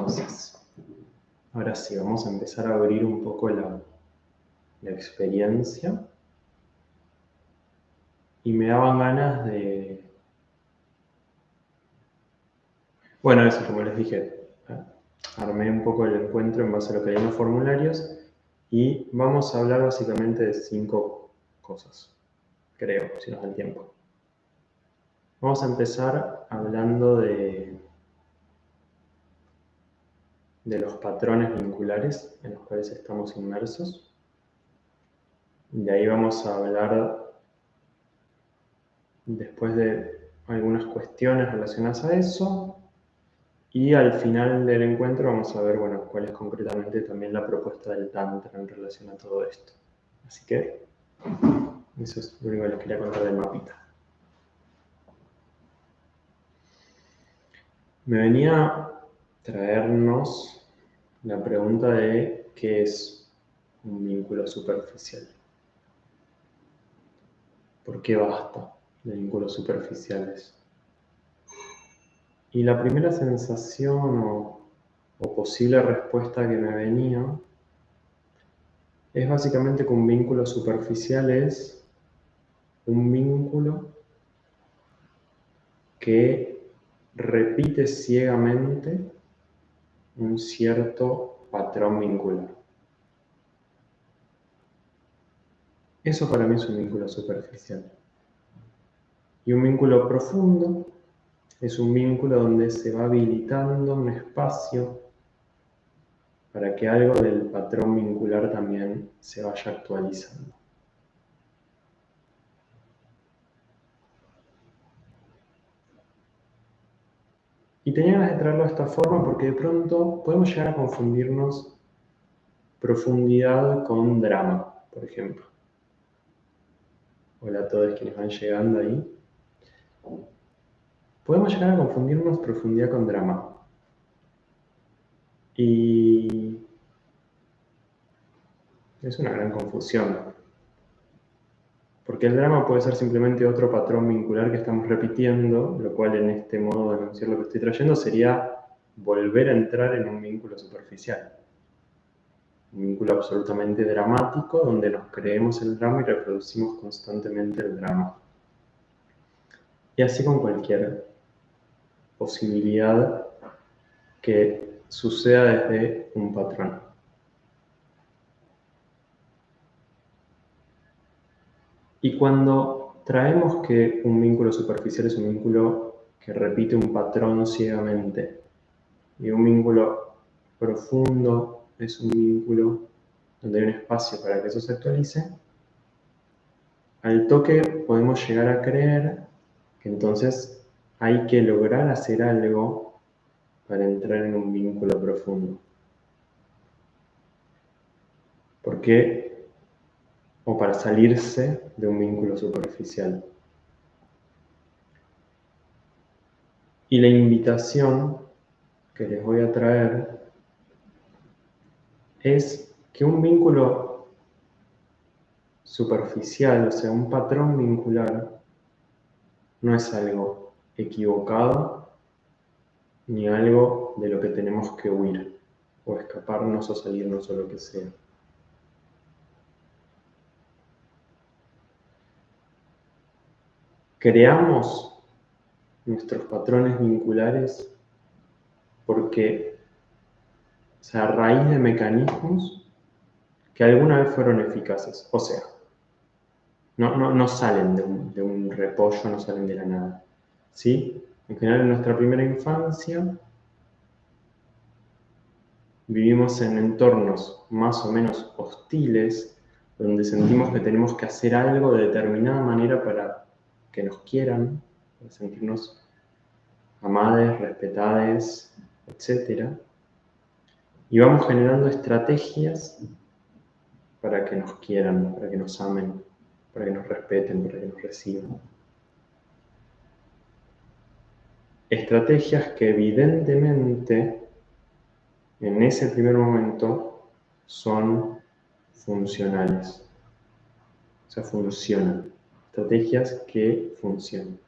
Entonces, ahora sí, vamos a empezar a abrir un poco la experiencia. Y me daban ganas de... Bueno, eso, como les dije, armé un poco el encuentro en base a lo que hay en los formularios y vamos a hablar básicamente de 5 cosas, creo, si nos da el tiempo. Vamos a empezar hablando de los patrones vinculares en los cuales estamos inmersos. De ahí vamos a hablar después de algunas cuestiones relacionadas a eso. Y al final del encuentro vamos a ver, bueno, cuál es concretamente también la propuesta del Tantra en relación a todo esto. Así que eso es lo único que les quería contar del mapita. Me venía a traernos la pregunta de qué es un vínculo superficial. ¿Por qué basta de vínculos superficiales? Y la primera sensación o posible respuesta que me venía es básicamente que un vínculo superficial es un vínculo que repite ciegamente un cierto patrón vincular. Eso para mí es un vínculo superficial. Y un vínculo profundo es un vínculo donde se va habilitando un espacio para que algo del patrón vincular también se vaya actualizando. Y tenía ganas de traerlo de esta forma porque de pronto podemos llegar a confundirnos profundidad con drama, por ejemplo. Hola a todos quienes van llegando ahí. Podemos llegar a confundirnos profundidad con drama. Y es una gran confusión. Porque el drama puede ser simplemente otro patrón vincular que estamos repitiendo, lo cual en este modo de anunciar lo que estoy trayendo sería volver a entrar en un vínculo superficial. Un vínculo absolutamente dramático donde nos creemos el drama y reproducimos constantemente el drama. Y así con cualquier posibilidad que suceda desde un patrón. Y cuando traemos que un vínculo superficial es un vínculo que repite un patrón ciegamente, y un vínculo profundo es un vínculo donde hay un espacio para que eso se actualice, al toque podemos llegar a creer que entonces hay que lograr hacer algo para entrar en un vínculo profundo. Porque, o para salirse de un vínculo superficial. Y la invitación que les voy a traer es que un vínculo superficial, o sea, un patrón vincular, no es algo equivocado ni algo de lo que tenemos que huir o escaparnos o salirnos o lo que sea. Creamos nuestros patrones vinculares porque, o sea, a raíz de mecanismos que alguna vez fueron eficaces. O sea, no salen de un repollo, no salen de la nada. ¿Sí? En general, en nuestra primera infancia vivimos en entornos más o menos hostiles, donde sentimos que tenemos que hacer algo de determinada manera para que nos quieran, para sentirnos amadas, respetadas, etc. Y vamos generando estrategias para que nos quieran, para que nos amen, para que nos respeten, para que nos reciban. Estrategias que evidentemente en ese primer momento son funcionales. O sea, funcionan. Estrategias que funcionan.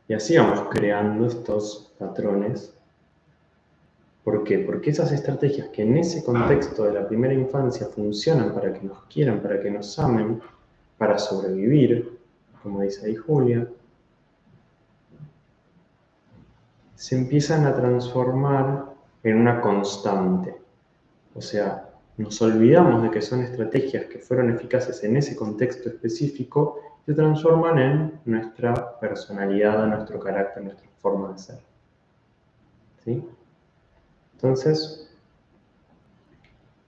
Y así vamos creando estos patrones ¿Por qué? Porque esas estrategias que en ese contexto de la primera infancia funcionan para que nos quieran, para que nos amen, para sobrevivir, como dice ahí Julia, se empiezan a transformar en una constante. O sea, nos olvidamos de que son estrategias que fueron eficaces en ese contexto específico y se transforman en nuestra personalidad, nuestro carácter, nuestra forma de ser. ¿Sí? Entonces,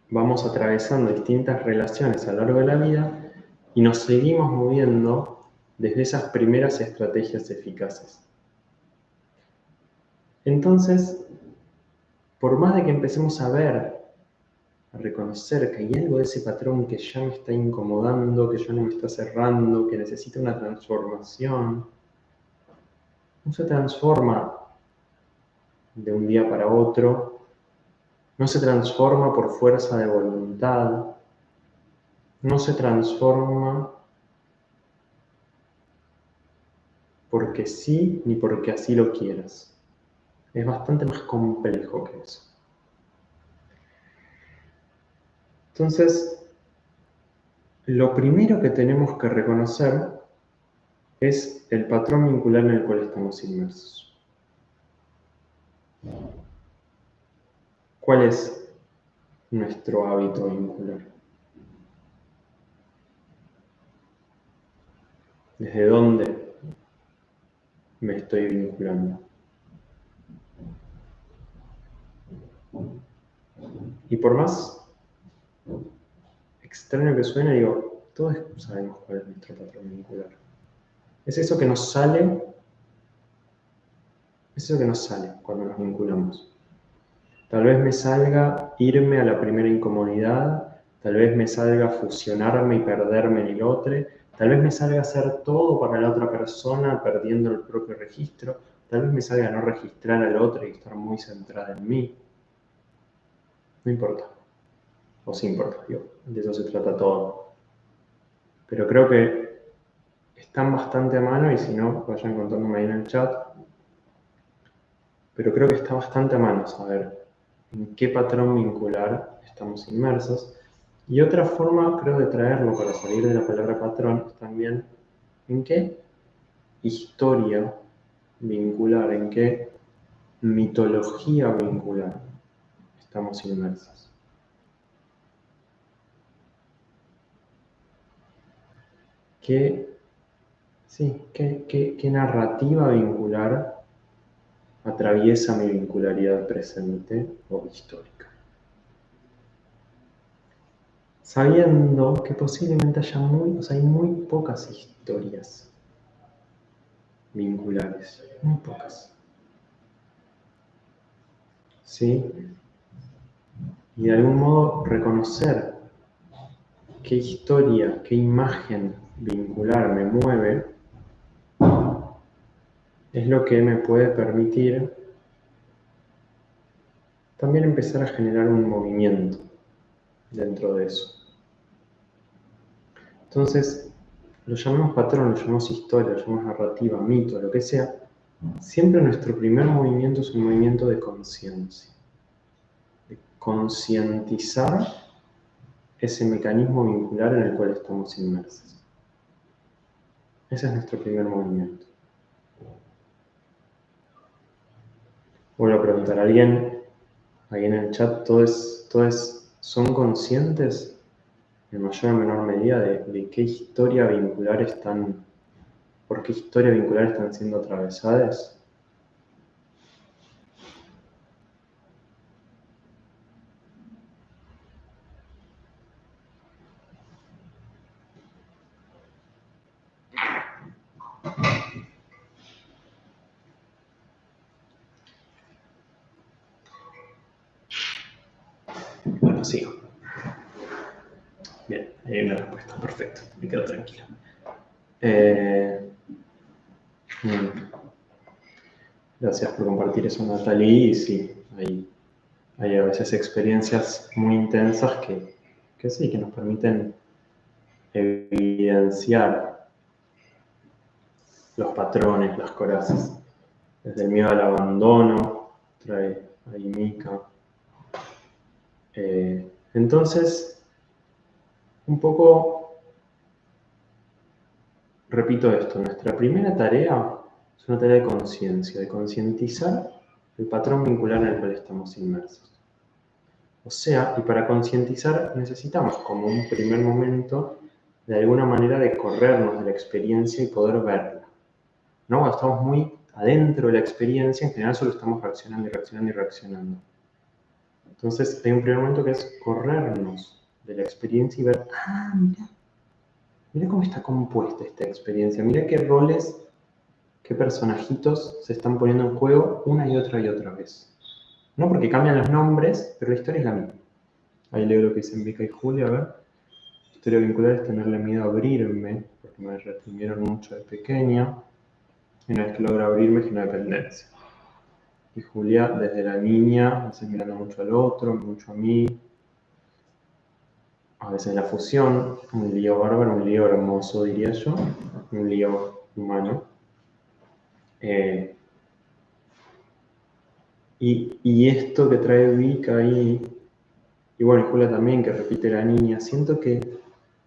vamos atravesando distintas relaciones a lo largo de la vida y nos seguimos moviendo desde esas primeras estrategias eficaces. Entonces, por más de que empecemos a ver, a reconocer que hay algo de ese patrón que ya me está incomodando, que ya no me está cerrando, que necesita una transformación, no se transforma de un día para otro, no se transforma por fuerza de voluntad, no se transforma porque sí ni porque así lo quieras. Es bastante más complejo que eso. Entonces, lo primero que tenemos que reconocer es el patrón vincular en el cual estamos inmersos. ¿Cuál es nuestro hábito vincular? ¿Desde dónde me estoy vinculando? Y por más extraño que suene, digo, todos sabemos cuál es nuestro patrón vincular. Es eso que nos sale, cuando nos vinculamos. Tal vez me salga irme a la primera incomodidad, tal vez me salga fusionarme y perderme en el otro, tal vez me salga hacer todo para la otra persona perdiendo el propio registro, tal vez me salga no registrar al otro y estar muy centrada en mí. No importa. O sí importa, digo, de eso se trata todo. Pero creo que están bastante a mano y si no, vayan contándome ahí en el chat. Pero creo que está bastante a mano saber en qué patrón vincular estamos inmersos. Y otra forma, creo, de traerlo para salir de la palabra patrón es también en qué historia vincular, en qué mitología vincular estamos inmersos. ¿Qué narrativa vincular atraviesa mi vincularidad presente o histórica? Sabiendo que posiblemente hay muy pocas historias vinculares, muy pocas. ¿Sí? Y de algún modo reconocer qué historia, qué imagen vincular me mueve, es lo que me puede permitir también empezar a generar un movimiento dentro de eso. Entonces, lo llamamos patrón, lo llamamos historia, lo llamamos narrativa, mito, lo que sea, siempre nuestro primer movimiento es un movimiento de conciencia, de concientizar ese mecanismo vincular en el cual estamos inmersos. Ese es nuestro primer movimiento. Vuelvo a preguntar, ¿alguien ahí en el chat, todos son conscientes en mayor o menor medida de qué historia vincular por qué historia vincular están siendo atravesadas? Bueno, sigo. Bien, hay una respuesta, perfecto, me quedo tranquilo. Gracias por compartir eso, Natalie. Y sí, hay a veces experiencias muy intensas que sí, que nos permiten evidenciar los patrones, las corazas. Desde el miedo al abandono, trae ahí Mika. Entonces, un poco, repito esto, nuestra primera tarea es una tarea de conciencia, de concientizar el patrón vincular en el cual estamos inmersos. O sea, y para concientizar necesitamos como un primer momento de alguna manera de corrernos de la experiencia y poder verla. ¿No? Cuando estamos muy adentro de la experiencia, en general solo estamos reaccionando y reaccionando y reaccionando. Entonces hay un primer momento que es corrernos de la experiencia y ver, mira cómo está compuesta esta experiencia, mira qué roles, qué personajitos se están poniendo en juego una y otra vez. No porque cambian los nombres, pero la historia es la misma. Ahí leo lo que dicen Vika y Julia, a ver. La historia vincular es tenerle miedo a abrirme, porque me reprimieron mucho de pequeña. Y una vez que logro abrirme, genero dependencia. Y Julia, desde la niña, a veces mirando mucho al otro, mucho a mí. A veces la fusión, un lío bárbaro, un lío hermoso, diría yo. Un lío humano. Y esto que trae Vika ahí, y bueno, y Julia también, que repite la niña, siento que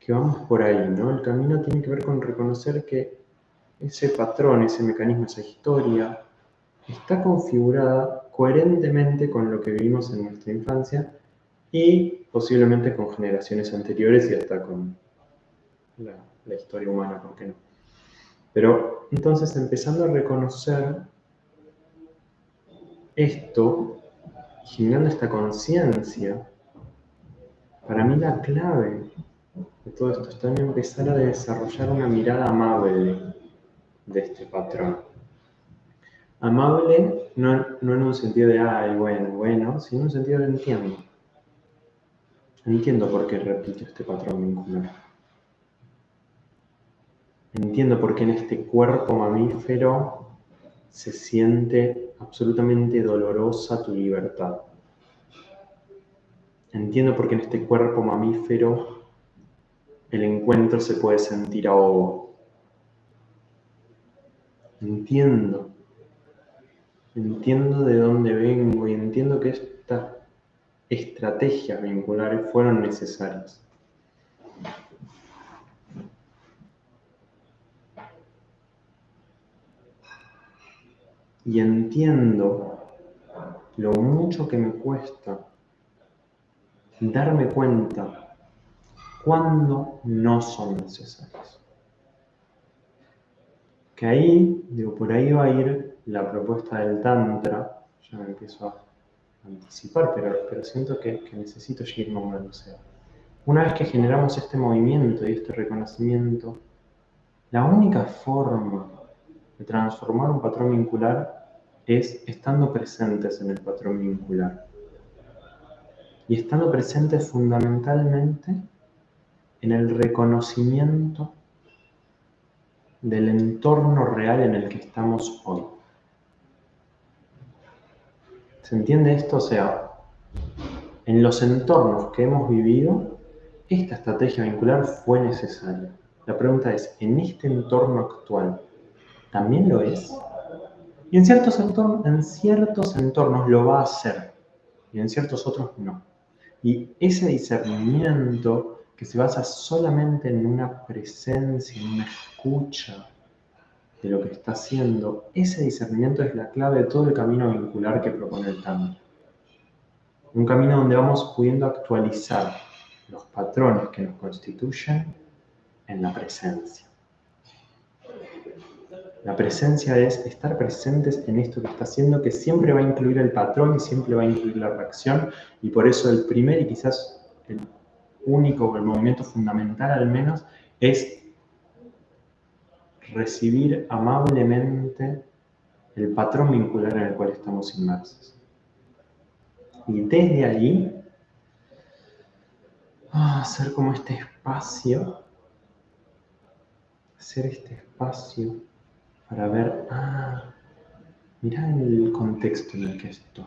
vamos por ahí, ¿no? El camino tiene que ver con reconocer que ese patrón, ese mecanismo, esa historia, está configurada coherentemente con lo que vivimos en nuestra infancia y posiblemente con generaciones anteriores y hasta con la historia humana, ¿por qué no? Pero entonces empezando a reconocer esto, generando esta conciencia, para mí la clave de todo esto está en empezar a desarrollar una mirada amable de este patrón. Amable no en un sentido de, ay, bueno, sino en un sentido de entiendo. Entiendo por qué repito este patrón vincular. Entiendo por qué en este cuerpo mamífero se siente absolutamente dolorosa tu libertad. Entiendo por qué en este cuerpo mamífero el encuentro se puede sentir ahogo. Entiendo de dónde vengo y entiendo que estas estrategias vinculares fueron necesarias. Y entiendo lo mucho que me cuesta darme cuenta cuando no son necesarios. Que ahí, por ahí va a ir la propuesta del Tantra, ya me empiezo a anticipar, pero siento que necesito seguir nombrando. O sea, una vez que generamos este movimiento y este reconocimiento, la única forma de transformar un patrón vincular es estando presentes en el patrón vincular. Y estando presentes fundamentalmente en el reconocimiento del entorno real en el que estamos hoy. ¿Se entiende esto? O sea, en los entornos que hemos vivido, esta estrategia vincular fue necesaria. La pregunta es, ¿en este entorno actual también lo es? Y en ciertos entornos lo va a hacer, y en ciertos otros no. Y ese discernimiento que se basa solamente en una presencia, en una escucha de lo que está haciendo, ese discernimiento es la clave de todo el camino vincular que propone el Tantra. Un camino donde vamos pudiendo actualizar los patrones que nos constituyen en la presencia. La presencia es estar presentes en esto que está haciendo, que siempre va a incluir el patrón y siempre va a incluir la reacción, y por eso el primer y quizás el único o el movimiento fundamental al menos es recibir amablemente el patrón vincular en el cual estamos inmersos. Y desde allí, hacer como este espacio, para ver, mirá el contexto en el que estoy.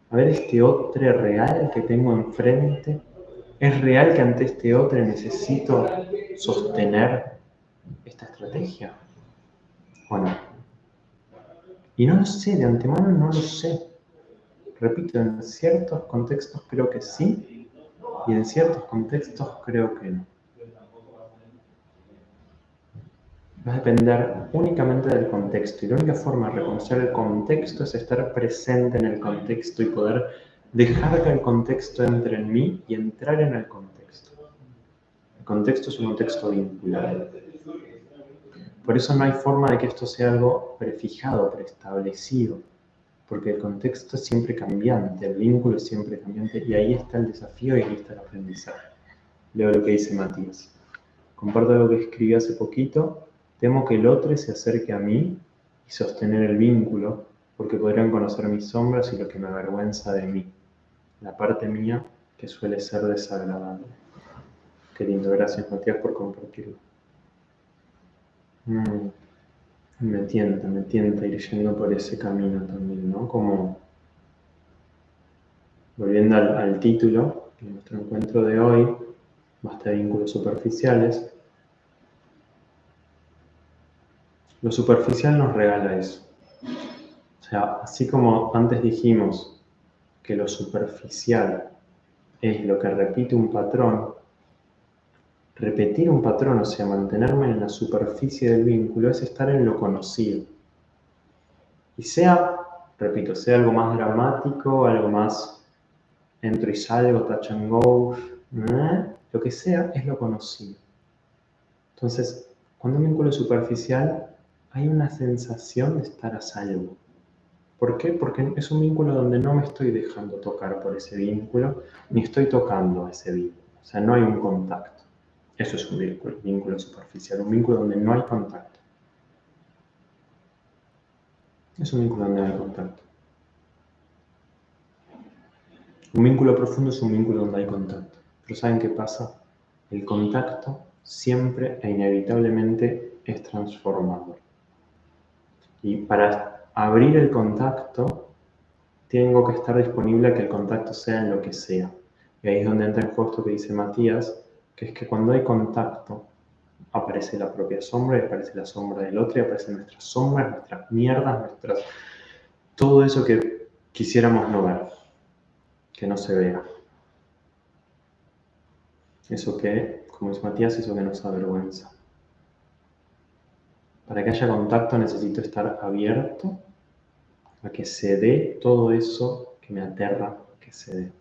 A ver este otro real que tengo enfrente. ¿Es real que ante este otro necesito sostener esta estrategia? ¿O no? Y no lo sé, de antemano no lo sé. Repito, en ciertos contextos creo que sí, y en ciertos contextos creo que no. Va a depender únicamente del contexto, y la única forma de reconocer el contexto es estar presente en el contexto y poder dejar que el contexto entre en mí y entrar en el contexto. El contexto es un contexto vinculado. Por eso no hay forma de que esto sea algo prefijado, preestablecido, porque el contexto es siempre cambiante, el vínculo es siempre cambiante, y ahí está el desafío y ahí está el aprendizaje. Leo lo que dice Matías. Comparto algo que escribí hace poquito. Temo que el otro se acerque a mí y sostener el vínculo, porque podrían conocer mis sombras y lo que me avergüenza de mí, la parte mía que suele ser desagradable. Qué lindo, gracias Matías por compartirlo. Me tienta ir yendo por ese camino también, ¿no? Como volviendo al título de nuestro encuentro de hoy, basta de vínculos superficiales. Lo superficial nos regala eso. O sea, así como antes dijimos que lo superficial es lo que repite un patrón, repetir un patrón, o sea, mantenerme en la superficie del vínculo, es estar en lo conocido. Y sea, repito, sea algo más dramático, algo más entro y salgo, touch and go, lo que sea, es lo conocido. Entonces, cuando un vínculo es superficial, hay una sensación de estar a salvo. ¿Por qué? Porque es un vínculo donde no me estoy dejando tocar por ese vínculo, ni estoy tocando a ese vínculo. O sea, no hay un contacto. Eso es un vínculo superficial, un vínculo donde no hay contacto. Es un vínculo donde no hay contacto. Un vínculo profundo es un vínculo donde hay contacto. Pero ¿saben qué pasa? El contacto siempre e inevitablemente es transformador. Y para abrir el contacto, tengo que estar disponible a que el contacto sea en lo que sea. Y ahí es donde entra en juego esto que dice Matías, que es que cuando hay contacto, aparece la propia sombra, y aparece la sombra del otro, y aparecen nuestras sombras, nuestras mierdas, todo eso que quisiéramos no ver, que no se vea. Eso que, como dice Matías, eso que nos avergüenza. Para que haya contacto necesito estar abierto a que se dé todo eso que me aterra que se dé.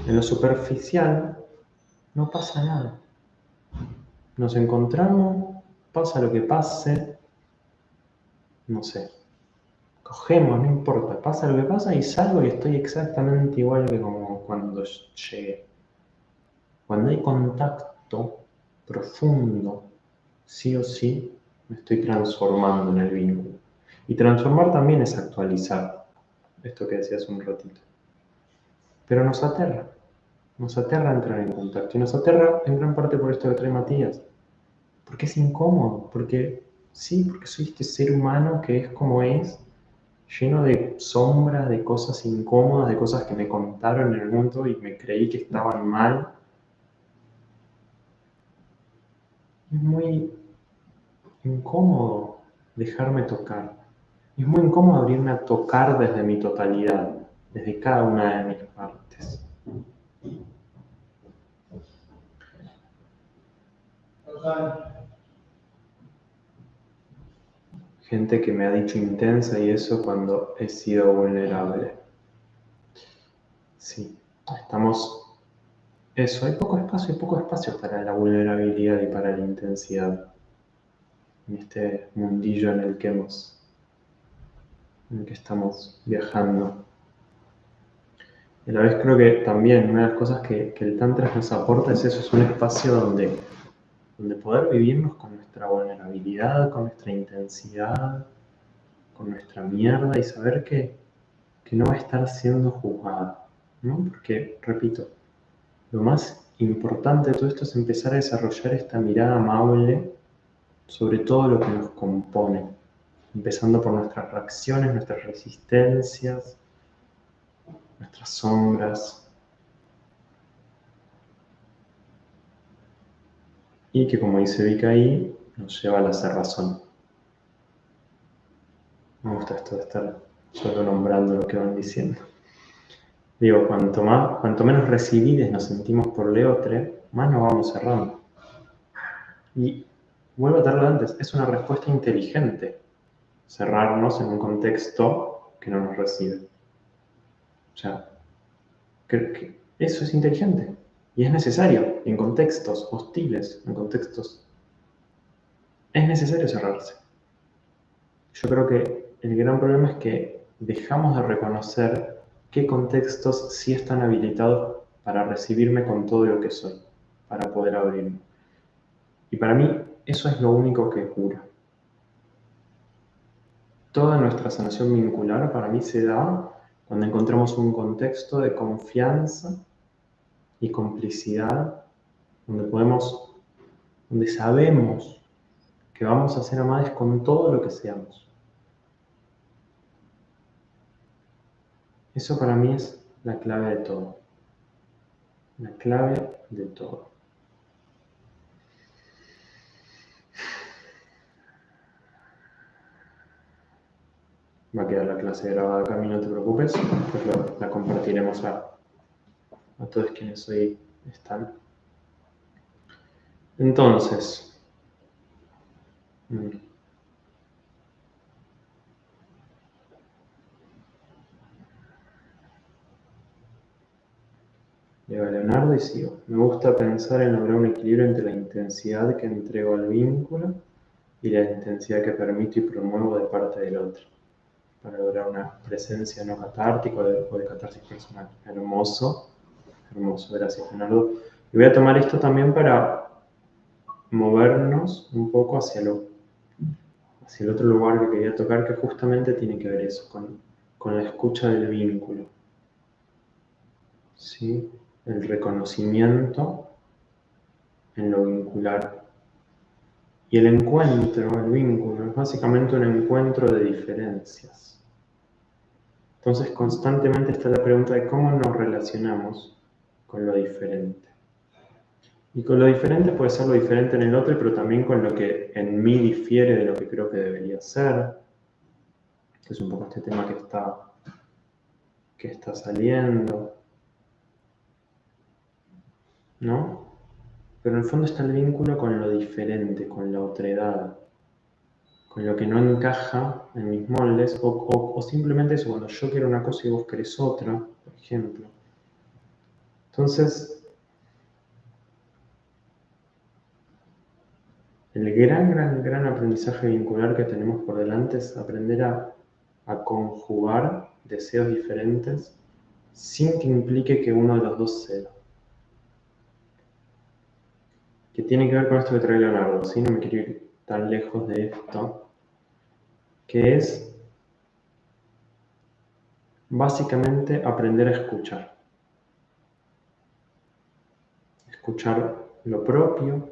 En lo superficial no pasa nada. Nos encontramos, pasa lo que pase, no sé, cogemos, no importa, pasa lo que pasa y salgo y estoy exactamente igual que como cuando llegué. Cuando hay contacto profundo, sí o sí, me estoy transformando en el vínculo. Y transformar también es actualizar, esto que decías un ratito. Pero nos aterra entrar en contacto. Y nos aterra en gran parte por esto que trae Matías. Porque es incómodo, porque soy este ser humano que es como es, lleno de sombras, de cosas incómodas, de cosas que me contaron en el mundo y me creí que estaban mal. Es muy incómodo dejarme tocar. Es muy incómodo abrirme a tocar desde mi totalidad, desde cada una de mis partes. Gente que me ha dicho intensa y eso cuando he sido vulnerable. Sí, estamos... Eso, hay poco espacio para la vulnerabilidad y para la intensidad en este mundillo en el que estamos viajando. Y a la vez creo que también una de las cosas que el Tantra nos aporta es eso, es un espacio donde poder vivirnos con nuestra vulnerabilidad, con nuestra intensidad, con nuestra mierda y saber que no va a estar siendo juzgado, ¿no? Porque, repito, lo más importante de todo esto es empezar a desarrollar esta mirada amable sobre todo lo que nos compone, empezando por nuestras reacciones, nuestras resistencias, nuestras sombras, y que, como dice Vika ahí, nos lleva a la cerrazón. Me gusta esto de estar solo nombrando lo que van diciendo. Digo, cuanto menos recibidos nos sentimos por Leotre, más nos vamos cerrando. Y vuelvo a traerlo antes, es una respuesta inteligente cerrarnos en un contexto que no nos recibe. O sea, creo que eso es inteligente y es necesario en contextos hostiles, en contextos... Es necesario cerrarse. Yo creo que el gran problema es que dejamos de reconocer qué contextos sí están habilitados para recibirme con todo lo que soy, para poder abrirme. Y para mí eso es lo único que cura. Toda nuestra sanación vincular para mí se da cuando encontramos un contexto de confianza y complicidad, donde sabemos que vamos a ser amados con todo lo que seamos. Eso para mí es la clave de todo. La clave de todo. Va a quedar la clase grabada acá, no te preocupes, pues la compartiremos a todos quienes hoy están. Entonces, llega Leonardo y sigo. Me gusta pensar en lograr un equilibrio entre la intensidad que entrego al vínculo y la intensidad que permito y promuevo de parte del otro, para lograr una presencia no catártica o de catarsis personal. Hermoso, hermoso, gracias Leonardo. Y voy a tomar esto también para movernos un poco hacia el otro lugar que quería tocar, que justamente tiene que ver eso, con la escucha del vínculo. ¿Sí? El reconocimiento en lo vincular. Y el encuentro, el vínculo, es básicamente un encuentro de diferencias. Entonces constantemente está la pregunta de cómo nos relacionamos con lo diferente. Y con lo diferente puede ser lo diferente en el otro, pero también con lo que en mí difiere de lo que creo que debería ser. Que es un poco este tema que está saliendo. ¿No? Pero en el fondo está el vínculo con lo diferente, con la otredad, con lo que no encaja en mis moldes, o simplemente eso, cuando yo quiero una cosa y vos querés otra, por ejemplo. Entonces, el gran aprendizaje vincular que tenemos por delante es aprender a conjugar deseos diferentes sin que implique que uno de los dos ceda. Que tiene que ver con esto que trae Leonardo, ¿sí? No me quiero ir tan lejos de esto, que es básicamente aprender a escuchar. Escuchar lo propio,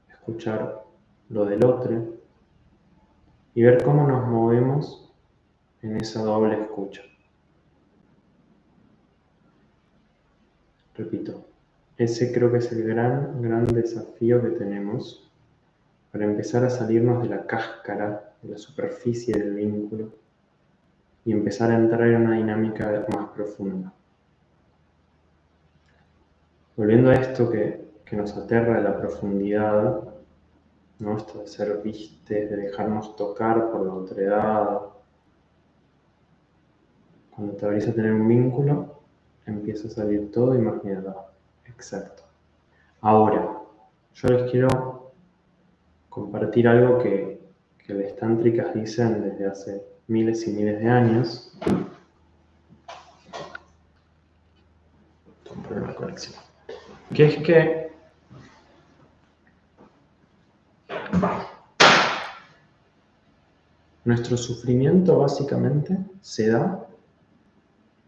escuchar lo del otro y ver cómo nos movemos en esa doble escucha. Repito, ese creo que es el gran desafío que tenemos para empezar a salirnos de la cáscara, de la superficie del vínculo y empezar a entrar en una dinámica más profunda. Volviendo a esto que nos aterra de la profundidad, ¿no? Esto de ser vistes, de dejarnos tocar por la otredad. Cuando te abrís a tener un vínculo, empieza a salir todo y más mierda. Exacto. Ahora, yo les quiero compartir algo que las tántricas dicen desde hace miles y miles de años. Tengo la conexión. Que es que nuestro sufrimiento básicamente se da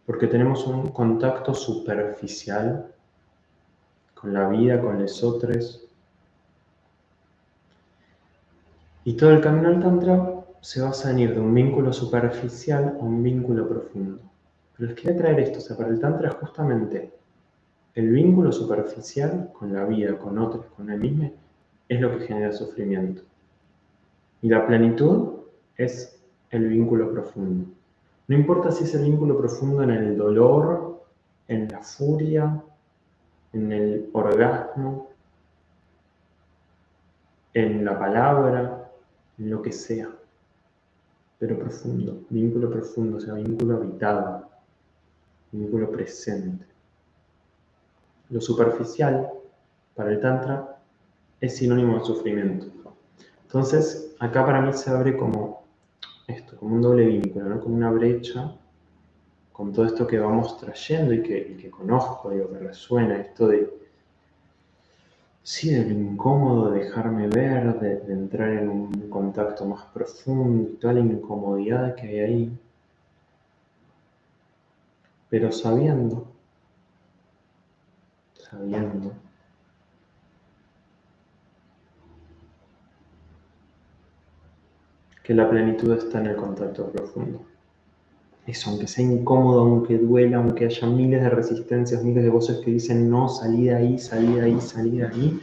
porque tenemos un contacto superficial con la vida, con los otros. Y todo el camino al Tantra se basa en ir de un vínculo superficial a un vínculo profundo. Pero les quería traer esto, o sea, para el Tantra justamente el vínculo superficial con la vida, con otros, con el mismo, es lo que genera sufrimiento. Y la plenitud es el vínculo profundo. No importa si es el vínculo profundo en el dolor, en la furia, en el orgasmo, en la palabra, en lo que sea. Pero profundo, vínculo profundo, o sea, vínculo habitado, vínculo presente. Lo superficial, para el Tantra, es sinónimo de sufrimiento. Entonces, acá para mí se abre como esto, como un doble vínculo, ¿no? Como una brecha con todo esto que vamos trayendo y que conozco, digo, que resuena, esto de, sí, de lo incómodo de dejarme ver, de entrar en un contacto más profundo y toda la incomodidad que hay ahí, pero sabiendo que la plenitud está en el contacto profundo. Eso, aunque sea incómodo, aunque duela, aunque haya miles de resistencias, miles de voces que dicen no, salí de ahí, salí de ahí, salí de ahí,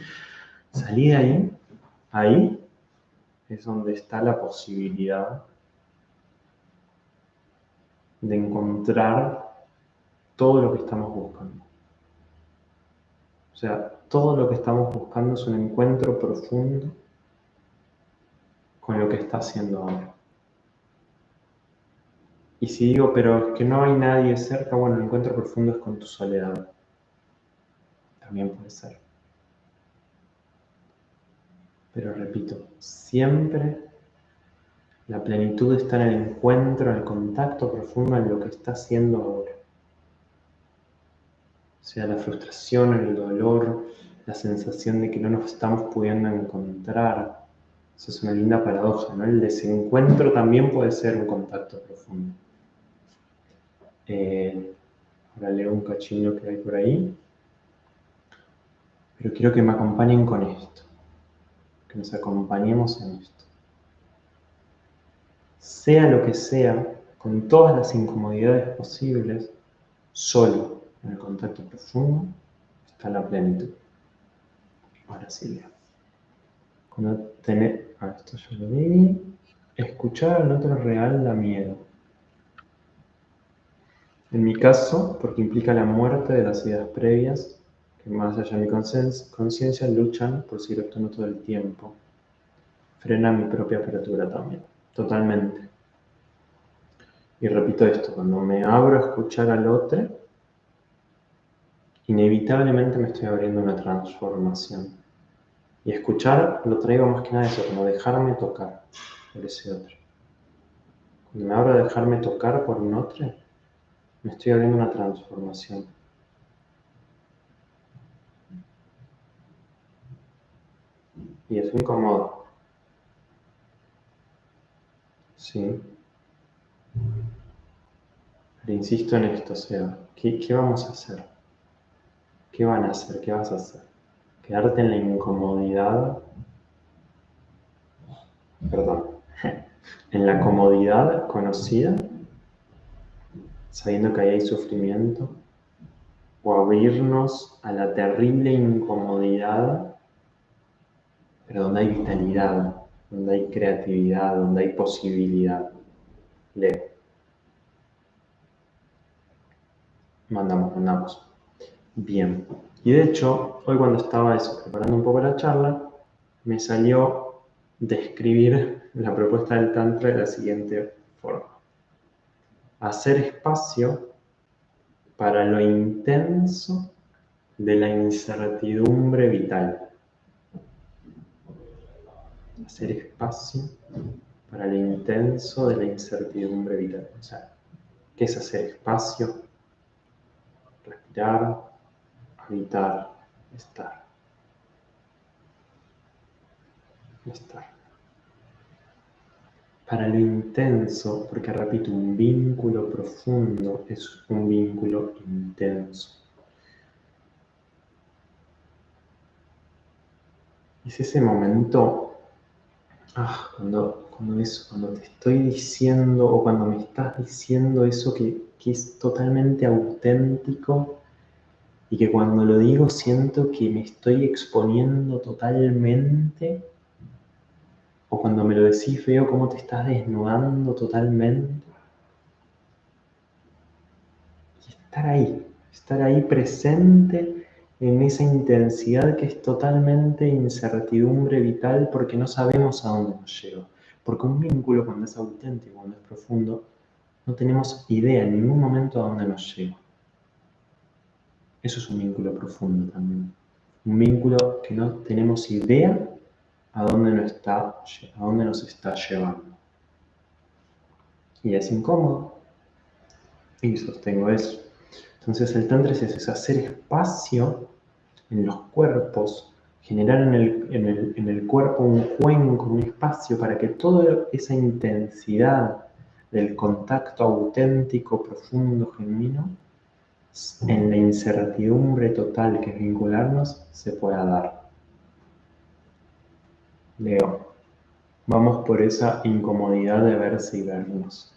salí de ahí, ahí es donde está la posibilidad de encontrar todo lo que estamos buscando. O sea, todo lo que estamos buscando es un encuentro profundo con lo que está haciendo ahora. Y si digo, pero es que no hay nadie cerca, bueno, el encuentro profundo es con tu soledad. También puede ser. Pero repito, siempre la plenitud está en el encuentro, en el contacto profundo en lo que está haciendo ahora. O sea, la frustración, el dolor, la sensación de que no nos estamos pudiendo encontrar. Eso es una linda paradoja, ¿no? El desencuentro también puede ser un contacto profundo. Ahora leo un cachino que hay por ahí. Pero quiero que me acompañen con esto. Que nos acompañemos en esto. Sea lo que sea, con todas las incomodidades posibles, solo en el contacto profundo está la plenitud. Ahora sí leo. Cuando tenés... esto ya lo vi. Escuchar al otro real da miedo. En mi caso, porque implica la muerte de las ideas previas, que más allá de mi conciencia luchan por seguir actuando todo el tiempo. Frena mi propia apertura también, totalmente. Y repito esto, cuando me abro a escuchar al otro, inevitablemente me estoy abriendo una transformación. Y escuchar lo traigo más que nada eso, como dejarme tocar por ese otro. Cuando me abro a dejarme tocar por un otro, me estoy abriendo una transformación. Y es incómodo. Sí. Pero insisto en esto, o sea, ¿qué vamos a hacer? ¿Qué van a hacer? ¿Qué vas a hacer? ¿Quedarte en la incomodidad? Perdón. ¿En la comodidad conocida? Sabiendo que ahí hay sufrimiento. O abrirnos a la terrible incomodidad, pero donde hay vitalidad, donde hay creatividad, donde hay posibilidad. Leo. Mandamos. Bien. Y de hecho, hoy cuando estaba preparando un poco la charla, me salió describir la propuesta del Tantra de la siguiente forma. Hacer espacio para lo intenso de la incertidumbre vital. Hacer espacio para lo intenso de la incertidumbre vital. O sea, ¿qué es hacer espacio? Respirar, habitar, estar. Para lo intenso, porque repito, un vínculo profundo es un vínculo intenso. Es ese momento, cuando te estoy diciendo o cuando me estás diciendo eso que es totalmente auténtico y que cuando lo digo siento que me estoy exponiendo totalmente O cuando me lo decís veo cómo te estás desnudando totalmente. Y estar ahí presente en esa intensidad que es totalmente incertidumbre vital porque no sabemos a dónde nos lleva. Porque un vínculo cuando es auténtico, cuando es profundo, no tenemos idea en ningún momento a dónde nos lleva. Eso es un vínculo profundo también. Un vínculo que no tenemos idea a dónde nos está llevando. Y es incómodo. Y sostengo eso. Entonces el Tantra es eso, es hacer espacio en los cuerpos, generar en el cuerpo un cuenco, un espacio para que toda esa intensidad del contacto auténtico, profundo, genuino, en la incertidumbre total que es vincularnos, se pueda dar. Leo, vamos por esa incomodidad de verse y vernos.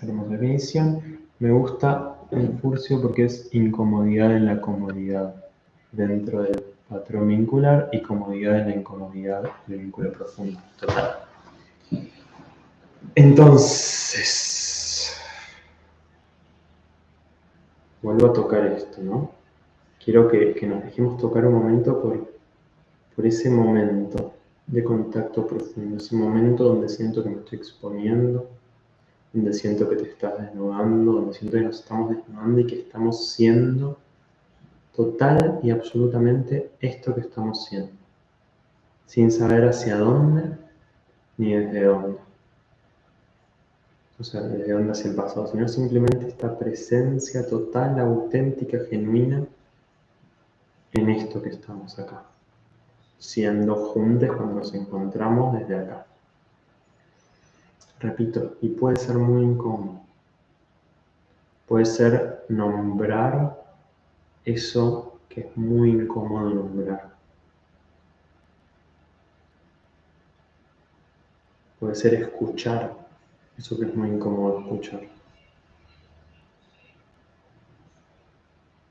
Haremos definición. Me gusta el furcio porque es incomodidad en la comodidad dentro del patrón vincular y comodidad en la incomodidad del vínculo profundo. Total. Entonces, vuelvo a tocar esto, ¿no? Quiero que nos dejemos tocar un momento por ese momento de contacto profundo, ese momento donde siento que me estoy exponiendo, donde siento que te estás desnudando, donde siento que nos estamos desnudando y que estamos siendo total y absolutamente esto que estamos siendo, sin saber hacia dónde ni desde dónde. O sea, desde dónde hacia el pasado, sino simplemente esta presencia total, auténtica, genuina en esto que estamos acá, siendo juntos cuando nos encontramos desde acá. Repito, y puede ser muy incómodo. Puede ser nombrar eso que es muy incómodo nombrar. Puede ser escuchar eso que es muy incómodo escuchar.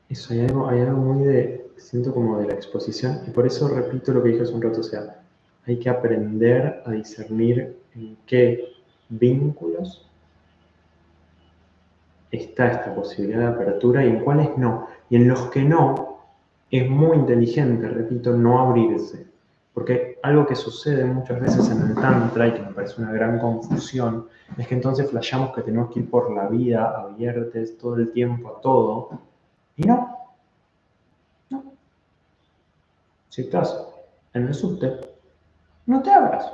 Eso, hay algo muy siento como de la exposición, y por eso repito lo que dije hace un rato, o sea, hay que aprender a discernir en qué vínculos está esta posibilidad de apertura y en cuáles no. Y en los que no, es muy inteligente, repito, no abrirse. Porque algo que sucede muchas veces en el Tantra y que me parece una gran confusión, es que entonces flasheamos que tenemos que ir por la vida abiertos todo el tiempo a todo. Y no. Si estás en el subte, no te abras.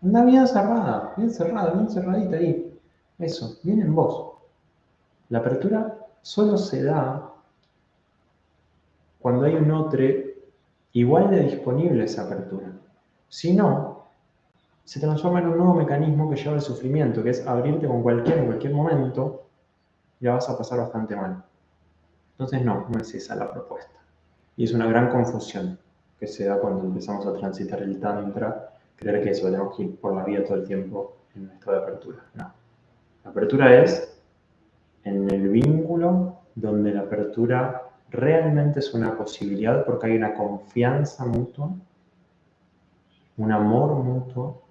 Anda bien cerrada, bien cerrada, bien cerradita ahí. Eso, bien en vos. La apertura solo se da cuando hay un otro igual de disponible a esa apertura. Si no, se transforma en un nuevo mecanismo que lleva al sufrimiento, que es abrirte en cualquier momento, y la vas a pasar bastante mal. Entonces no es esa la propuesta. Y es una gran confusión que se da cuando empezamos a transitar el Tantra, creer que eso, tenemos que ir por la vida todo el tiempo en esto de apertura. No. La apertura es en el vínculo donde la apertura realmente es una posibilidad porque hay una confianza mutua, un amor mutuo,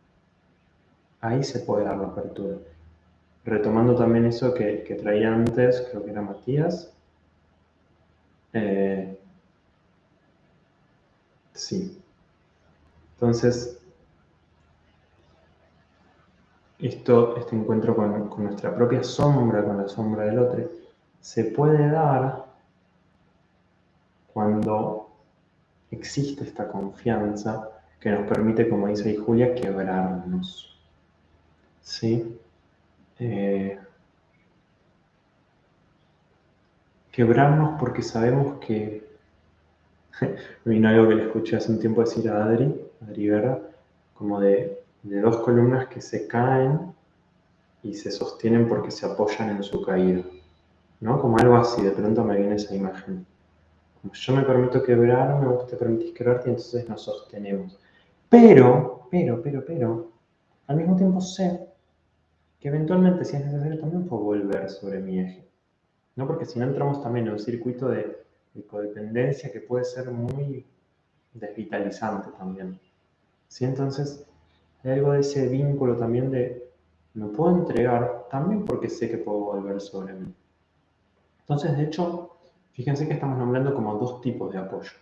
ahí se puede dar la apertura. Retomando también eso que traía antes, creo que era Matías. Sí. Entonces, este encuentro con nuestra propia sombra, con la sombra del otro, se puede dar cuando existe esta confianza que nos permite, como dice ahí Julia, quebrarnos. ¿Sí? Quebrarnos porque sabemos que vino algo que le escuché hace un tiempo decir a Adri Guerra, como de dos columnas que se caen y se sostienen porque se apoyan en su caída, ¿no? Como algo así, de pronto me viene esa imagen. Como yo me permito quebrarme, vos te permitís quebrarte y entonces nos sostenemos. Pero, al mismo tiempo sé que eventualmente, si es necesario, también puedo volver sobre mi eje. ¿No? Porque si no entramos también en un circuito de codependencia que puede ser muy desvitalizante también. ¿Sí? Entonces, Hay algo de ese vínculo también de me puedo entregar también porque sé que puedo volver sobre mí. Entonces, de hecho, fíjense que estamos nombrando como dos tipos de apoyo,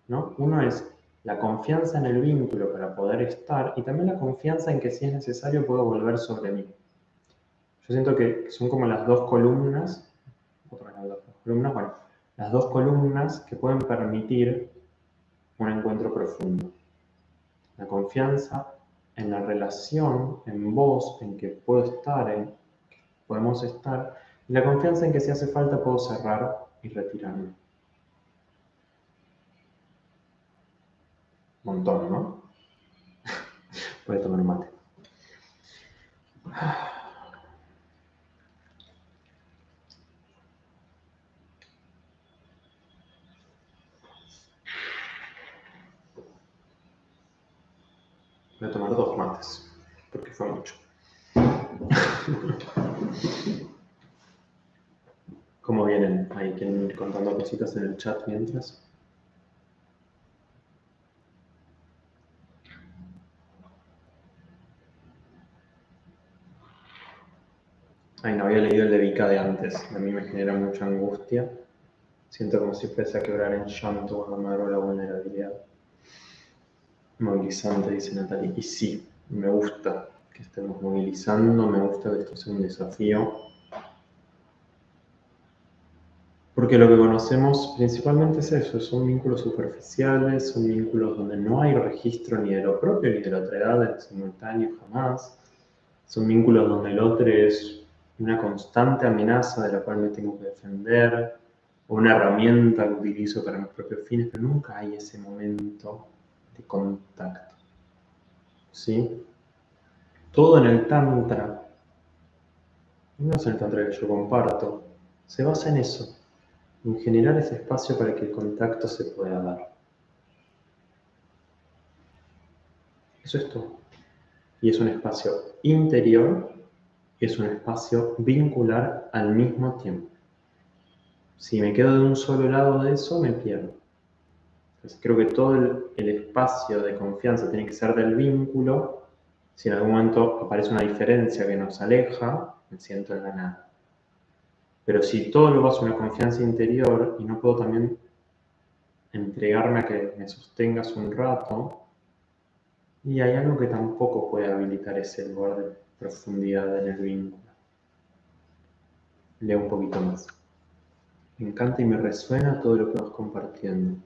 ¿no? Uno es la confianza en el vínculo para poder estar y también la confianza en que si es necesario puedo volver sobre mí. Yo siento que son como las dos columnas, bueno, las dos columnas que pueden permitir un encuentro profundo. La confianza en la relación, en vos, en que puedo estar, en que podemos estar, y la confianza en que si hace falta puedo cerrar y retirarme. Montón, ¿no? Puede tomar mate. Voy a tomar 2 mates, porque fue mucho. ¿Cómo vienen? Ahí quieren ir contando cositas en el chat mientras. Ay, no había leído el de Vika de antes. A mí me genera mucha angustia. Siento como si fuese a quebrar en llanto cuando me abro la vulnerabilidad. Movilizante, dice Natalie. Y sí, me gusta que estemos movilizando, me gusta que esto sea un desafío. Porque lo que conocemos principalmente es eso, son vínculos superficiales, son vínculos donde no hay registro ni de lo propio ni de la otra edad en simultáneo jamás. Son vínculos donde el otro es una constante amenaza de la cual me tengo que defender, o una herramienta que utilizo para mis propios fines, pero nunca hay ese momento de contacto. ¿Sí? Todo en el Tantra, no es el Tantra que yo comparto, se basa en eso, en generar ese espacio para que el contacto se pueda dar. Eso es todo. Y es un espacio interior y es un espacio vincular al mismo tiempo. Si me quedo de un solo lado de eso, me pierdo. Entonces, creo que todo el espacio de confianza tiene que ser del vínculo. Si en algún momento aparece una diferencia que nos aleja, me siento en la nada. Pero si todo lo baso en una confianza interior y no puedo también entregarme a que me sostengas un rato, y hay algo que tampoco puede habilitar ese lugar de profundidad en el vínculo. Leo un poquito más. Me encanta y me resuena todo lo que vas compartiendo.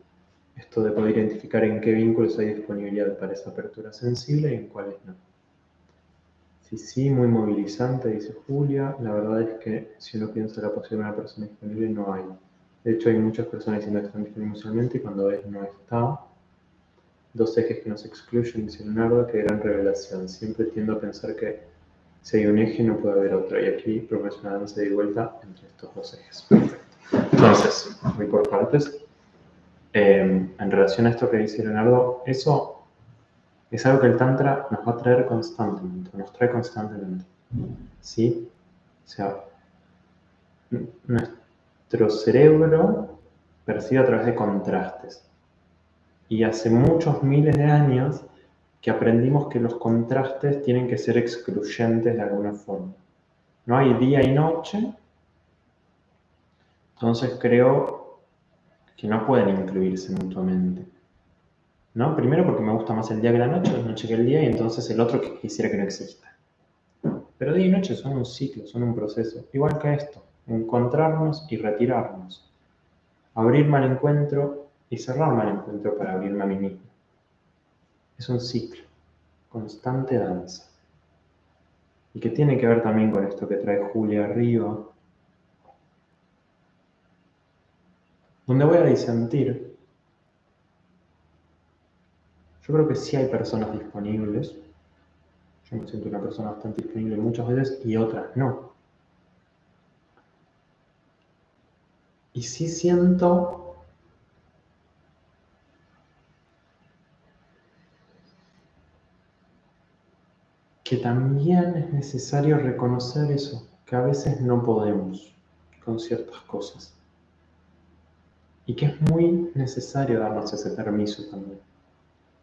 Esto de poder identificar en qué vínculos hay disponibilidad para esa apertura sensible y en cuáles no. Sí, muy movilizante, dice Julia. La verdad es que si uno piensa la posibilidad de una persona disponible, no hay. De hecho, hay muchas personas diciendo que están disponibles emocionalmente y cuando ves no está. Dos ejes que nos excluyen, dice Leonardo, qué gran revelación. Siempre tiendo a pensar que si hay un eje no puede haber otro. Y aquí propuso una danza de vuelta entre estos dos ejes. Perfecto. Entonces, voy por partes. En relación a esto que dice Leonardo, eso es algo que el Tantra nos va a traer constantemente, nos trae constantemente. ¿Sí? O sea, nuestro cerebro percibe a través de contrastes. Y hace muchos miles de años que aprendimos que los contrastes tienen que ser excluyentes de alguna forma. No hay día y noche, entonces creo que no pueden incluirse mutuamente. ¿No? Primero porque me gusta más el día que la noche que el día, y entonces el otro que quisiera que no exista. Pero día y noche son un ciclo, son un proceso, igual que esto, encontrarnos y retirarnos, abrirme al encuentro y cerrarme al encuentro para abrirme a mí mismo. Es un ciclo, constante danza. Y que tiene que ver también con esto que trae Julia arriba, donde voy a disentir. Yo creo que sí hay personas disponibles. Yo me siento una persona bastante disponible muchas veces y otras no. Y sí siento que también es necesario reconocer eso, que a veces no podemos con ciertas cosas. Y que es muy necesario darnos ese permiso también,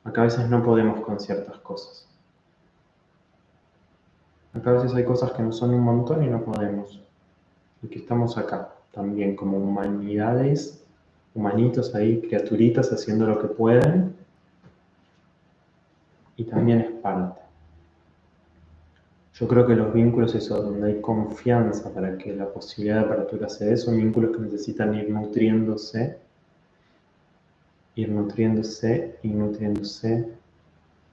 a que a veces no podemos con ciertas cosas. Acá a veces hay cosas que nos son un montón y no podemos. Y que estamos acá también como humanidades, humanitos ahí, criaturitas haciendo lo que pueden. Y también es parte. Yo creo que los vínculos, eso, donde hay confianza para que la posibilidad de apertura se dé, son vínculos que necesitan ir nutriéndose, ir nutriéndose, ir nutriéndose.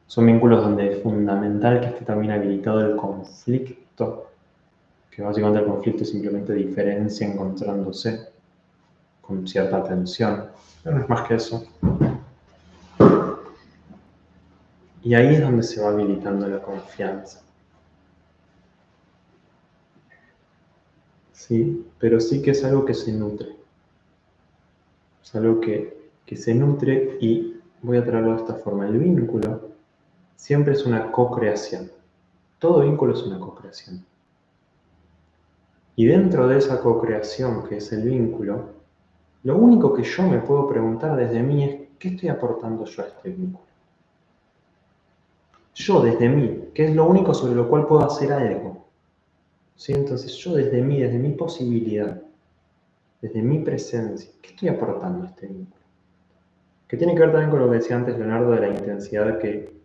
Son vínculos donde es fundamental que esté también habilitado el conflicto, que básicamente el conflicto es simplemente diferencia encontrándose con cierta tensión, pero no es más que eso. Y ahí es donde se va habilitando la confianza. Sí, pero sí que es algo que se nutre. Es algo que se nutre y voy a traerlo de esta forma. El vínculo siempre es una co-creación. Todo vínculo es una co-creación. Y dentro de esa co-creación que es el vínculo, lo único que yo me puedo preguntar desde mí es ¿qué estoy aportando yo a este vínculo? Yo desde mí, que es lo único sobre lo cual puedo hacer algo. ¿Sí? Entonces yo desde mí, desde mi posibilidad, desde mi presencia, ¿qué estoy aportando a este vínculo? Que tiene que ver también con lo que decía antes Leonardo de la intensidad que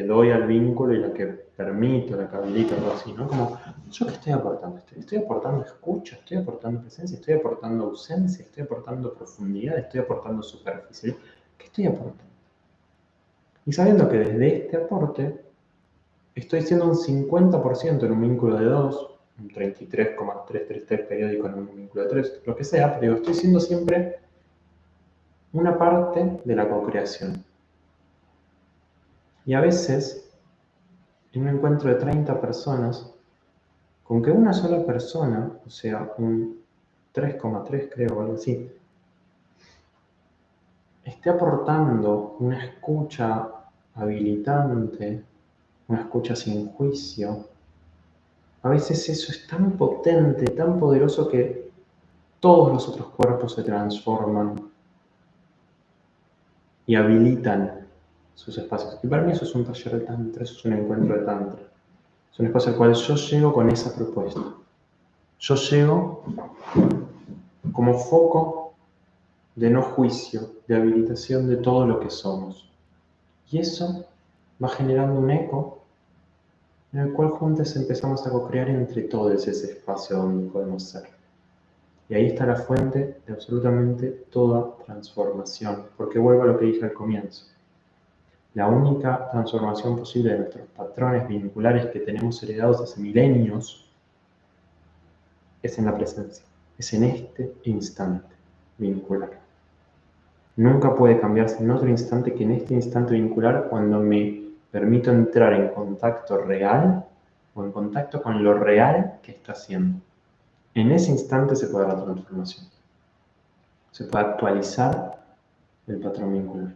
doy al vínculo y la que permito, la que habilito, algo así, ¿no? Como, ¿yo qué estoy aportando? ¿Estoy aportando escucha? ¿Estoy aportando presencia? ¿Estoy aportando ausencia? ¿Estoy aportando profundidad? ¿Estoy aportando superficie? ¿Qué estoy aportando? Y sabiendo que desde este aporte estoy siendo un 50% en un vínculo de 2, un 33,333 periódico en un vínculo de 3, lo que sea, pero digo, estoy siendo siempre una parte de la co-creación. Y a veces, en un encuentro de 30 personas, con que una sola persona, o sea, un 3,3 creo, o algo así, esté aportando una escucha habilitante, una escucha sin juicio, a veces eso es tan potente, tan poderoso que todos los otros cuerpos se transforman y habilitan sus espacios. Y para mí eso es un taller de tantra, eso es un encuentro de tantra. Es un espacio al cual yo llego con esa propuesta. Yo llego como foco de no juicio, de habilitación de todo lo que somos. Y eso va generando un eco en el cual juntos empezamos a co-crear entre todos ese espacio donde podemos ser. Y ahí está la fuente de absolutamente toda transformación, porque vuelvo a lo que dije al comienzo. La única transformación posible de nuestros patrones vinculares que tenemos heredados hace milenios es en la presencia, es en este instante vincular. Nunca puede cambiarse en otro instante que en este instante vincular cuando me permito entrar en contacto real o en contacto con lo real que está haciendo. En ese instante se puede dar la transformación. Se puede actualizar el patrón vincular.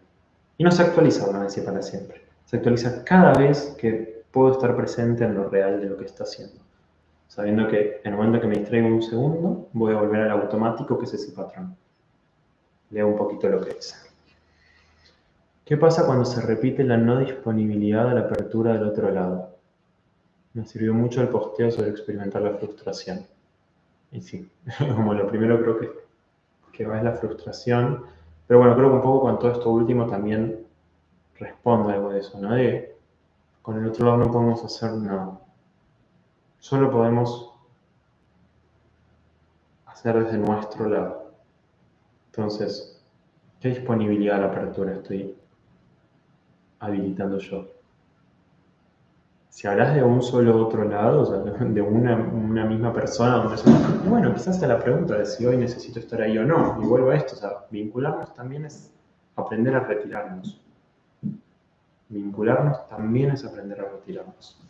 Y no se actualiza una vez y para siempre. Se actualiza cada vez que puedo estar presente en lo real de lo que está haciendo. Sabiendo que en el momento que me distraigo un segundo, voy a volver al automático que es ese patrón. Leo un poquito lo que dice. ¿Qué pasa cuando se repite la no disponibilidad de la apertura del otro lado? Me sirvió mucho el posteo sobre experimentar la frustración. Y sí, como lo primero creo que va es la frustración. Pero bueno, creo que un poco con todo esto último también respondo a algo de eso, ¿no? De con el otro lado no podemos hacer nada. Solo podemos hacer desde nuestro lado. Entonces, ¿qué disponibilidad a la apertura estoy habilitando yo? Si hablas de un solo otro lado, o sea, de una misma persona, bueno, quizás sea la pregunta de si hoy necesito estar ahí o no. Y vuelvo a esto, o sea, vincularnos también es aprender a retirarnos. Vincularnos también es aprender a retirarnos.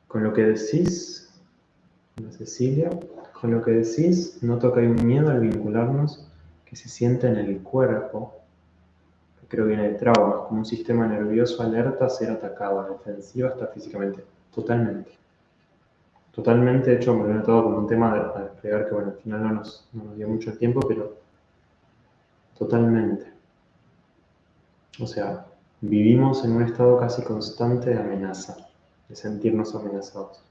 Con lo que decís, Cecilia, con lo que decís, noto que hay un miedo al vincularnos que se siente en el cuerpo, que creo viene de traumas, como un sistema nervioso alerta a ser atacado, a la defensiva hasta físicamente. Totalmente. Totalmente, de hecho me lo he notado como un tema a desplegar que bueno, al final no nos dio mucho tiempo, pero totalmente. O sea, vivimos en un estado casi constante de amenaza, de sentirnos amenazados.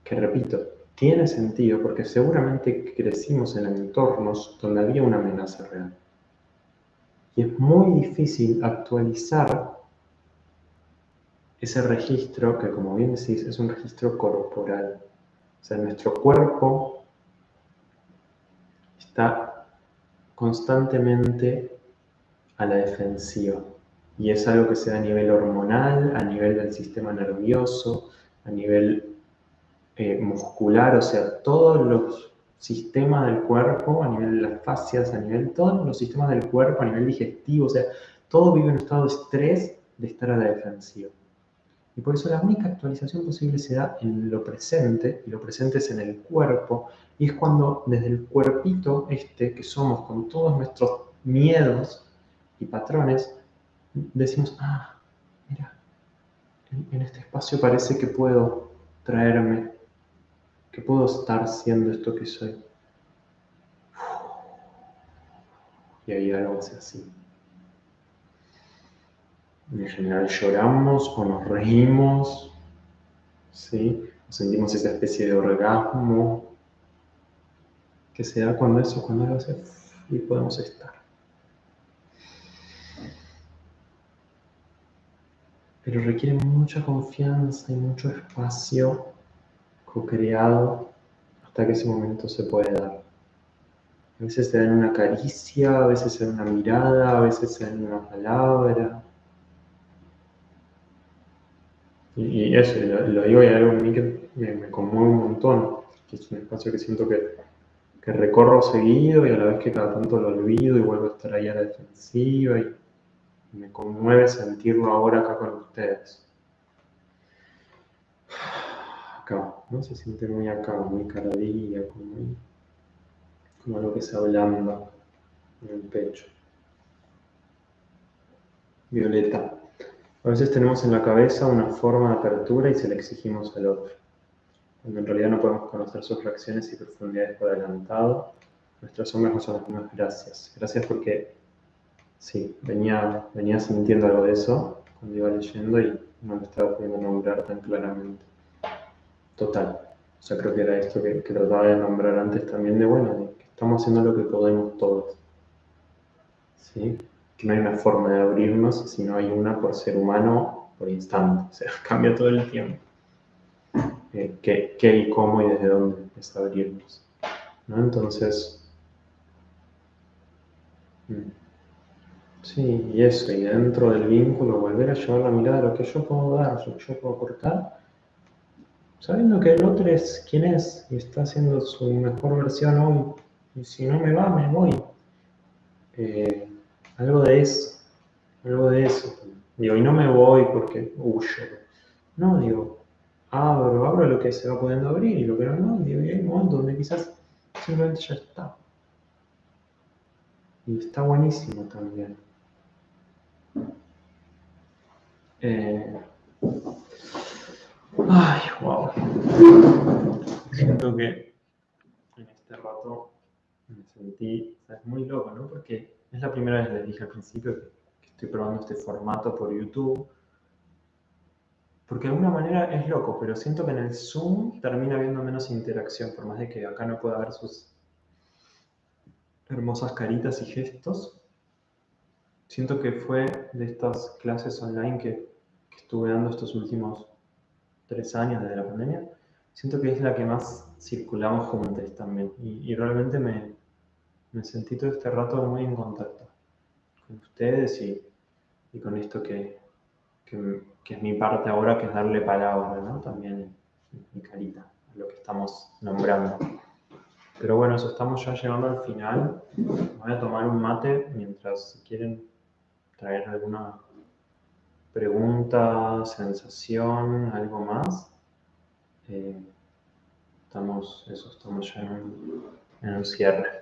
Que repito, tiene sentido porque seguramente crecimos en entornos donde había una amenaza real. Y es muy difícil actualizar ese registro que, como bien decís, es un registro corporal. O sea, nuestro cuerpo está constantemente a la defensiva. Y es algo que se da a nivel hormonal, a nivel del sistema nervioso, a nivel muscular, o sea, todos los sistemas del cuerpo, a nivel de las fascias, a nivel, todos los sistemas del cuerpo, a nivel digestivo, o sea, todo vive en un estado de estrés de estar a la defensiva. Y por eso la única actualización posible se da en lo presente, y lo presente es en el cuerpo, y es cuando desde el cuerpito que somos con todos nuestros miedos y patrones, decimos, mira, en este espacio parece que puedo traerme, que puedo estar siendo esto que soy. Y ahí algo hace así. En general lloramos o nos reímos, ¿sí? O sentimos esa especie de orgasmo que se da cuando algo hace y podemos estar. Pero requiere mucha confianza y mucho espacio co-creado hasta que ese momento se puede dar. A veces se da en una caricia, a veces se da en una mirada, a veces se da en una palabra. Y eso, lo digo, y algo en mí que me conmueve un montón, que es un espacio que siento que recorro seguido y a la vez que cada tanto lo olvido y vuelvo a estar ahí a la defensiva y me conmueve sentirlo ahora acá con ustedes. Acá, ¿no? Se siente muy acá, muy cardíaco, como algo que se ablanda en el pecho. Violeta. A veces tenemos en la cabeza una forma de apertura y se la exigimos al otro. Cuando en realidad no podemos conocer sus reacciones y profundidades por adelantado, nuestras sombras no son las mismas. Gracias. Gracias porque, sí, venía sintiendo algo de eso cuando iba leyendo y no lo estaba pudiendo nombrar tan claramente. Total. O sea, creo que era esto que trataba de nombrar antes también de, bueno, de que estamos haciendo lo que podemos todos. ¿Sí? Que no hay una forma de abrirnos, sino hay una por ser humano por instante. O sea, cambia todo el tiempo. Qué y cómo y desde dónde es abrirnos, ¿no? Entonces, sí, y eso, y dentro del vínculo volver a llevar la mirada a lo que yo puedo dar, lo que yo puedo aportar, sabiendo que el otro es quien es y está haciendo su mejor versión hoy, y si no me va, me voy. Eh, algo de eso, algo de eso. Digo, y no me voy porque huyo. No, digo, abro lo que se va pudiendo abrir y lo que no, digo, y hay un momento donde quizás simplemente ya está. Y está buenísimo también. Ay, wow. Siento que en este rato me sentí, es muy loco, ¿no? Porque es la primera vez, les dije al principio, que estoy probando este formato por YouTube. Porque de alguna manera es loco, pero siento que en el Zoom termina habiendo menos interacción, por más de que acá no pueda ver sus hermosas caritas y gestos. Siento que fue de estas clases online que estuve dando estos últimos 3 años desde la pandemia, siento que es la que más circulamos juntos también. Y realmente me sentí todo este rato muy en contacto con ustedes y con esto que es mi parte ahora, que es darle palabra, ¿no? También mi carita, a lo que estamos nombrando. Pero bueno, eso, estamos ya llegando al final. Voy a tomar un mate mientras, si quieren traer alguna pregunta, sensación, algo más. Estamos ya en un cierre.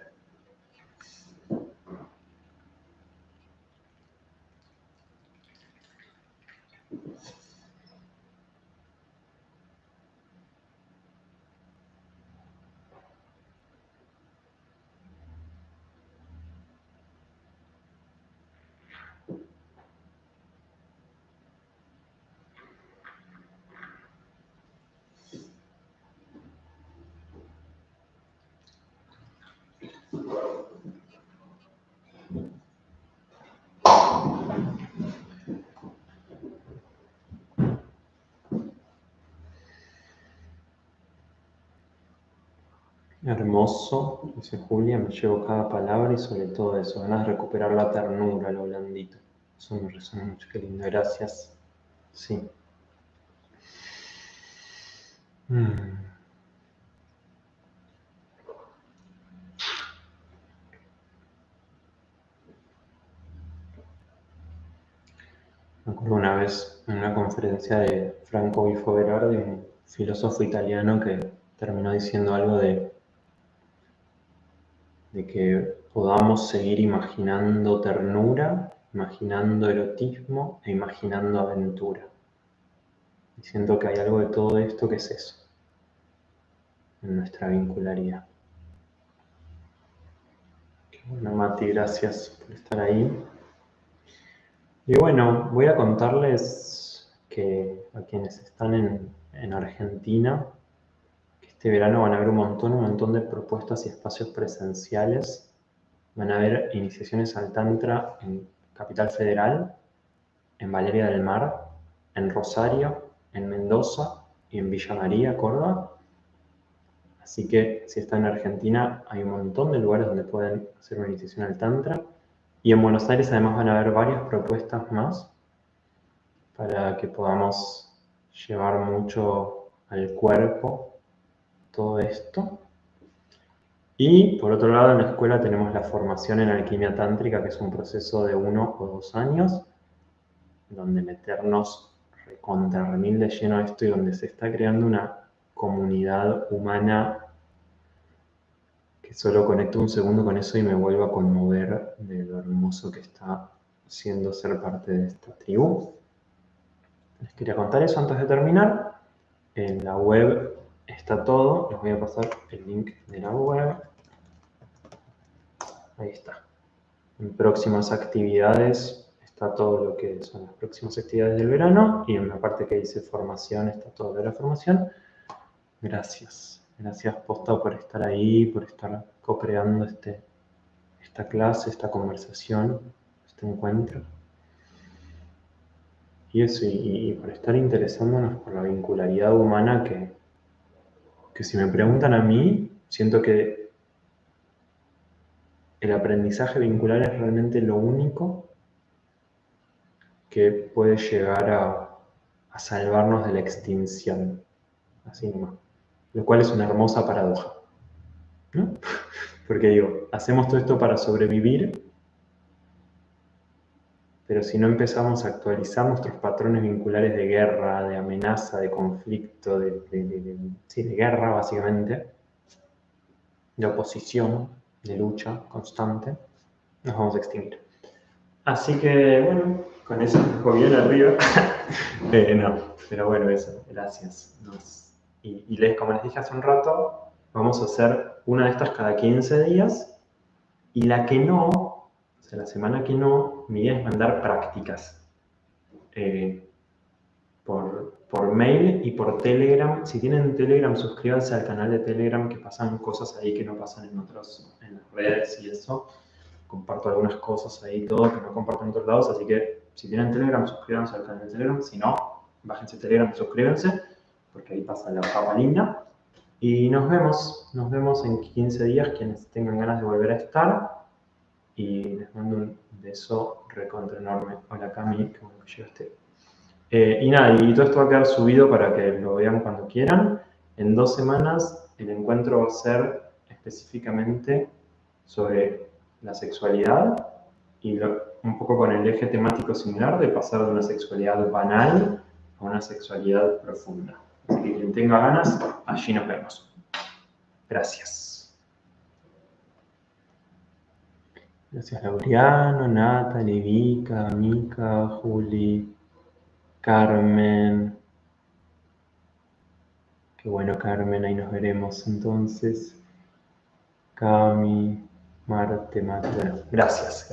Hermoso, dice Julia, me llevo cada palabra y sobre todo eso, ganas de recuperar la ternura, lo blandito. Eso me resuena mucho, qué lindo, gracias. Sí. Me acuerdo una vez en una conferencia de Franco Bifo Berardi, un filósofo italiano que terminó diciendo algo de que podamos seguir imaginando ternura, imaginando erotismo e imaginando aventura. Y siento que hay algo de todo esto que es eso, en nuestra vincularidad. Bueno, Mati, gracias por estar ahí. Y bueno, voy a contarles que a quienes están en Argentina, que este verano van a haber un montón de propuestas y espacios presenciales. Van a haber iniciaciones al Tantra en Capital Federal, en Valeria del Mar, en Rosario, en Mendoza y en Villa María, Córdoba. Así que si están en Argentina, hay un montón de lugares donde pueden hacer una iniciación al Tantra. Y en Buenos Aires además van a haber varias propuestas más para que podamos llevar mucho al cuerpo todo esto. Y por otro lado, en la escuela tenemos la formación en alquimia tántrica, que es un proceso de 1 o 2 años, donde meternos recontra remil de lleno a esto y donde se está creando una comunidad humana que solo conecto un segundo con eso y me vuelvo a conmover de lo hermoso que está siendo ser parte de esta tribu. Les quería contar eso antes de terminar. En la web está todo. Les voy a pasar el link de la web. Ahí está. En próximas actividades está todo lo que son las próximas actividades del verano. Y en la parte que dice formación está todo de la formación. Gracias. Gracias, Posta, por estar ahí, por estar co-creando esta clase, esta conversación, este encuentro. Y eso, y por estar interesándonos por la vincularidad humana que si me preguntan a mí, siento que el aprendizaje vincular es realmente lo único que puede llegar a salvarnos de la extinción, así nomás. Lo cual es una hermosa paradoja, ¿no? Porque digo, hacemos todo esto para sobrevivir, pero si no empezamos a actualizar nuestros patrones vinculares de guerra, de amenaza, de conflicto, sí, de guerra básicamente, de oposición, de lucha constante, nos vamos a extinguir. Así que, bueno, con eso me dejo bien arriba. No, pero bueno, eso, gracias. Como les dije hace un rato, vamos a hacer una de estas cada 15 días y la que no, o sea, la semana que no, mi idea es mandar prácticas por mail y por Telegram. Si tienen Telegram, suscríbanse al canal de Telegram, que pasan cosas ahí que no pasan en las redes y eso. Comparto algunas cosas ahí, todo que no comparto en otros lados, así que si tienen Telegram, suscríbanse al canal de Telegram. Si no, bájense Telegram y suscríbanse, porque ahí pasa la papa linda. Y nos vemos en 15 días, quienes tengan ganas de volver a estar. Y les mando un beso recontra enorme. Hola Cami, qué bueno que llegaste. Y nada, y todo esto va a quedar subido para que lo vean cuando quieran. En 2 semanas el encuentro va a ser específicamente sobre la sexualidad y un poco con el eje temático similar de pasar de una sexualidad banal a una sexualidad profunda. Así que quien tenga ganas, allí nos vemos. Gracias. Gracias Laureano, Natalie, Vika, Mica, Juli, Carmen. Qué bueno, Carmen, ahí nos veremos entonces. Cami, Marte, Mate. Gracias.